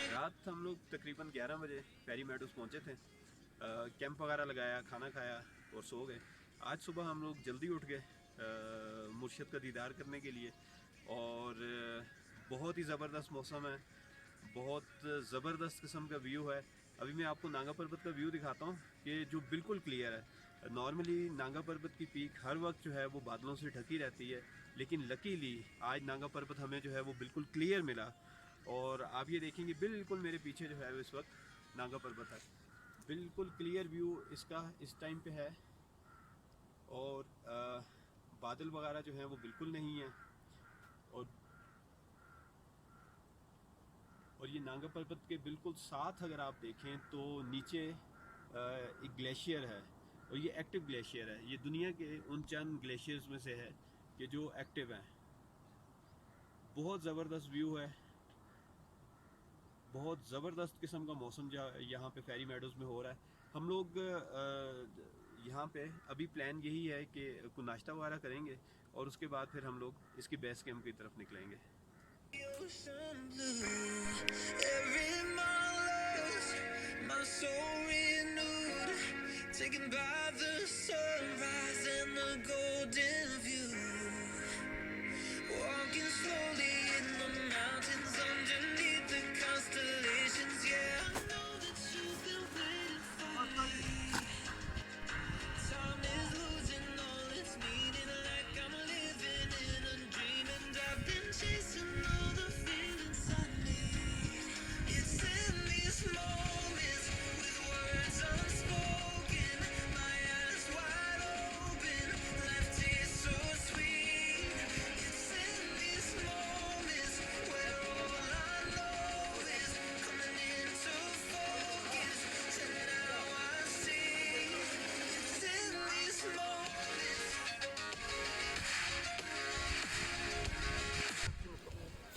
रात हम लोग तकरीबन 11 बजे फेरी मेडोज पहुँचे थे। कैंप वगैरह लगाया, खाना खाया और सो गए। आज सुबह हम लोग जल्दी उठ गए मुर्शिद का दीदार करने के लिए। और बहुत ही ज़बरदस्त मौसम है, बहुत ज़बरदस्त किस्म का व्यू है। अभी मैं आपको नागा पर्वत का व्यू दिखाता हूँ कि जो बिल्कुल क्लियर है। नॉर्मली नागा पर्वत की पीक हर वक्त जो है वो बादलों से ढकी रहती है, लेकिन लकीली आज नागा पर्वत हमें जो है वो बिल्कुल क्लियर मिला। और आप ये देखेंगे बिल्कुल मेरे पीछे जो है इस वक्त नागा पर्वत है। बिल्कुल क्लियर व्यू इसका इस टाइम पे है। और बादल वगैरह जो हैं वो बिल्कुल नहीं है। और ये नागा पर्वत के बिल्कुल साथ अगर आप देखें तो नीचे एक ग्लेशियर है, और ये एक्टिव ग्लेशियर है। ये दुनिया के उन चंद ग्लेशियर्स में से है कि जो एक्टिव हैं। बहुत ज़बरदस्त व्यू है, बहुत ज़बरदस्त किस्म का मौसम जो यहाँ पे फेरी मेडोज़ में हो रहा है। हम लोग यहाँ पे अभी प्लान यही है कि कुछ नाश्ता वगैरह करेंगे और उसके बाद फिर हम लोग इसकी बेस कैंप की तरफ निकलेंगे।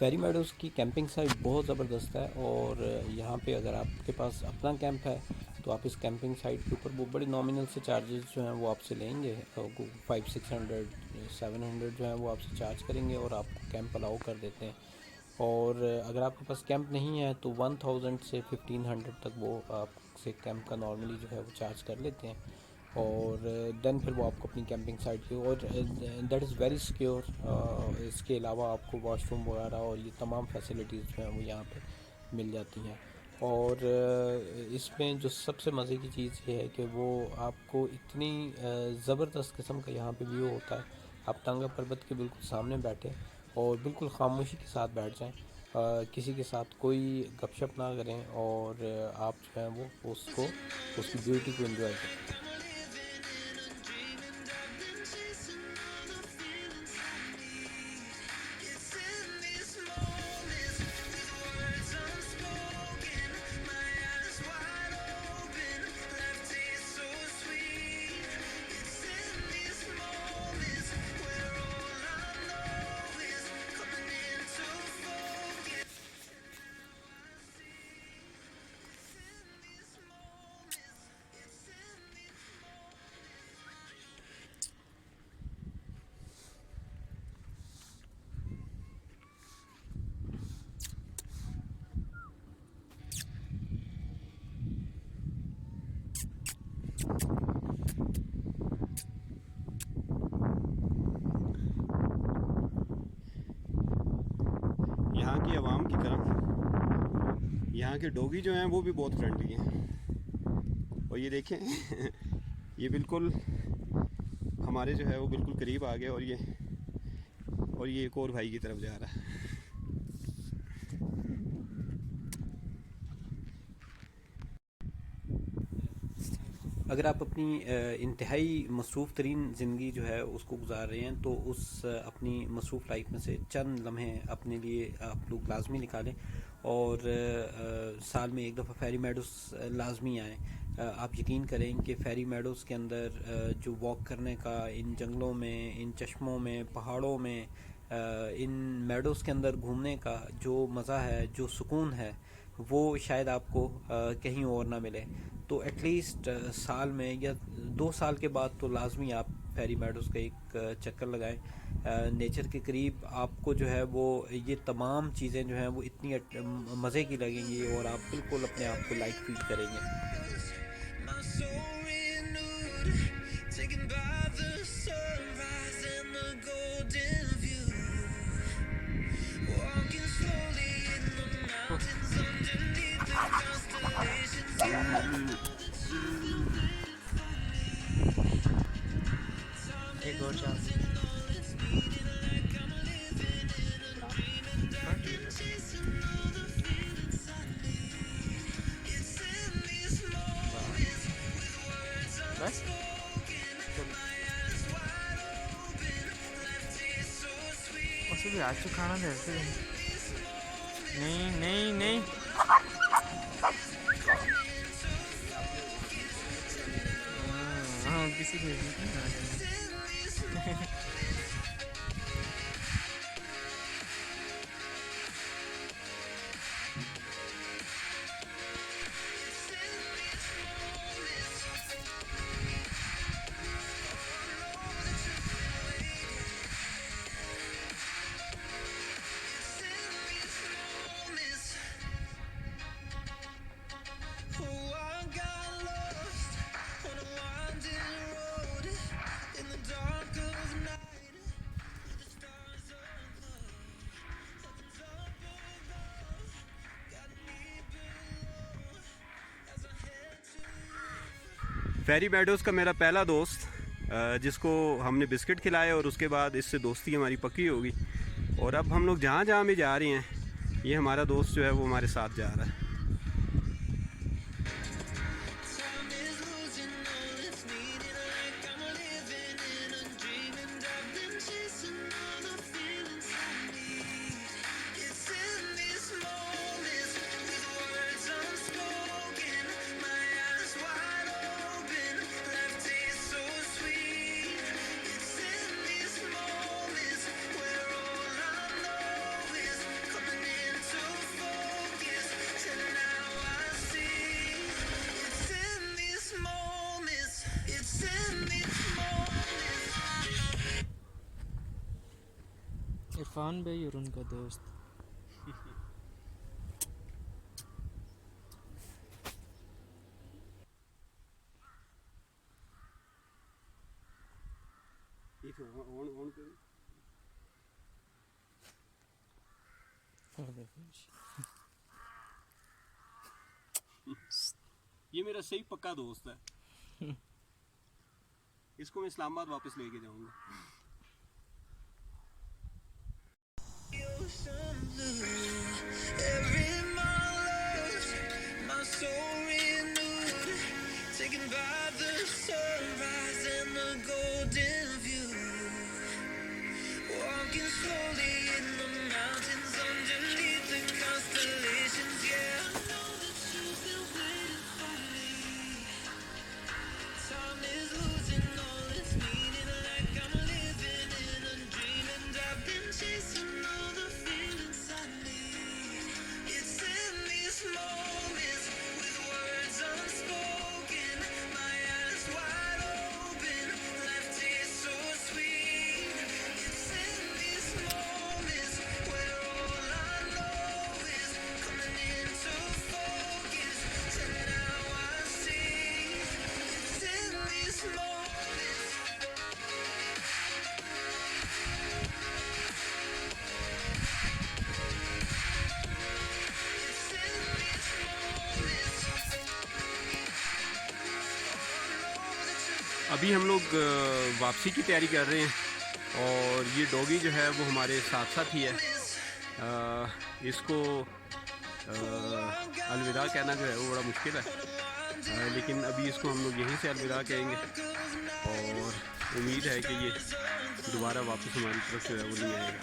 फेरी मेडोज़ की कैंपिंग साइट बहुत ज़बरदस्त है। और यहाँ पे अगर आपके पास अपना कैंप है तो आप इस कैंपिंग साइट के ऊपर वो बड़े नॉमिनल से चार्जेस जो हैं वो आपसे लेंगे। 500-600-700 जो है वो आपसे चार्ज करेंगे और आपको कैंप अलाउ कर देते हैं। और अगर आपके पास कैंप नहीं है तो 1000 से 1500 तक वो आपसे कैंप का नॉर्मली जो है वो चार्ज कर लेते हैं। और देन फिर वो आपको अपनी कैंपिंग साइट की, और दैट इज़ वेरी सिक्योर। इसके अलावा आपको वॉशरूम वगैरह और ये तमाम फैसिलिटीज़ जो हैं वो यहाँ पे मिल जाती हैं। और इसमें जो सबसे मज़े की चीज़ ये है कि वो आपको इतनी ज़बरदस्त किस्म का यहाँ पे व्यू होता है। आप नागा पर्वत के बिल्कुल सामने बैठे और बिल्कुल खामोशी के साथ बैठ जाएं, किसी के साथ कोई गपशप ना करें, और आप जो है वो उसको उसकी ब्यूटी को एंजॉय करें। यहाँ की आवाम की तरफ। यहाँ के डॉगी जो हैं वो भी बहुत फ्रेंडली हैं। और ये देखें ये बिल्कुल हमारे जो है वो बिल्कुल करीब आ गया, और ये एक और भाई की तरफ जा रहा है। अगर आप अपनी इंतहाई मसरूफ़ तरीन ज़िंदगी जो है उसको गुजार रहे हैं, तो उस अपनी मसरूफ़ लाइफ में से चंद लम्हे अपने लिए आप लोग लाजमी निकालें, और साल में एक दफ़ा फेरी मेडोज़ लाजमी आएँ। आप यकीन करें कि फेरी मेडोज़ के अंदर जो वॉक करने का, इन जंगलों में, इन चश्मों में, पहाड़ों में, इन मेडोज़ के अंदर घूमने का जो मज़ा है, जो सुकून है, वो शायद आपको कहीं और ना मिले। तो एटलीस्ट साल में या 2 साल के बाद तो लाजमी आप फेरी मेडोज़ का एक चक्कर लगाएं। नेचर के करीब आपको जो है वो ये तमाम चीज़ें जो हैं वो इतनी मज़े की लगेंगी, और आप बिल्कुल अपने आप को लाइट फील करेंगे। एक और चांस। बस उसको भी आज तो खाना दे से नहीं नहीं नहीं हाँ किसी को फेरी मेडोज़ का मेरा पहला दोस्त, जिसको हमने बिस्किट खिलाए और उसके बाद इससे दोस्ती हमारी पक्की होगी। और अब हम लोग जहाँ जहाँ भी जा रहे हैं, ये हमारा दोस्त जो है वो हमारे साथ जा रहा है। इरफान भाई और उनका दोस्त। ये मेरा सही पक्का दोस्त है। इसको मैं इस्लामाबाद वापस लेके जाऊंगा। अभी हम लोग वापसी की तैयारी कर रहे हैं और ये डॉगी जो है वो हमारे साथ साथ ही है। इसको अलविदा कहना जो है वो बड़ा मुश्किल है, लेकिन अभी इसको हम लोग यहीं से अलविदा कहेंगे और उम्मीद है कि ये दोबारा वापस हमारी तरफ जो है वो नहीं आएगा।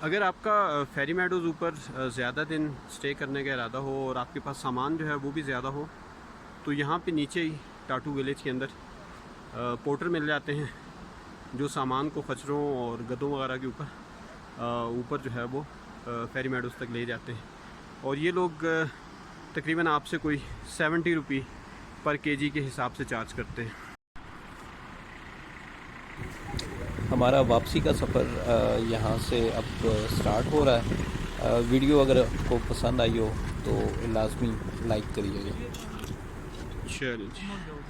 अगर आपका फेरी मेडोज़ ऊपर ज़्यादा दिन स्टे करने का इरादा हो और आपके पास सामान जो है वो भी ज़्यादा हो, तो यहाँ पे नीचे ही टाटू विलेज के अंदर पोर्टर मिल जाते हैं जो सामान को खच्चरों और गधों वगैरह के ऊपर जो है वो फेरी मेडोज़ तक ले जाते हैं। और ये लोग तकरीबन आपसे कोई 70 रुपये पर केजी के हिसाब से चार्ज करते हैं। हमारा वापसी का सफ़र यहाँ से अब स्टार्ट हो रहा है। वीडियो अगर आपको पसंद आई हो तो लाजमी लाइक करिएगा। चलिए।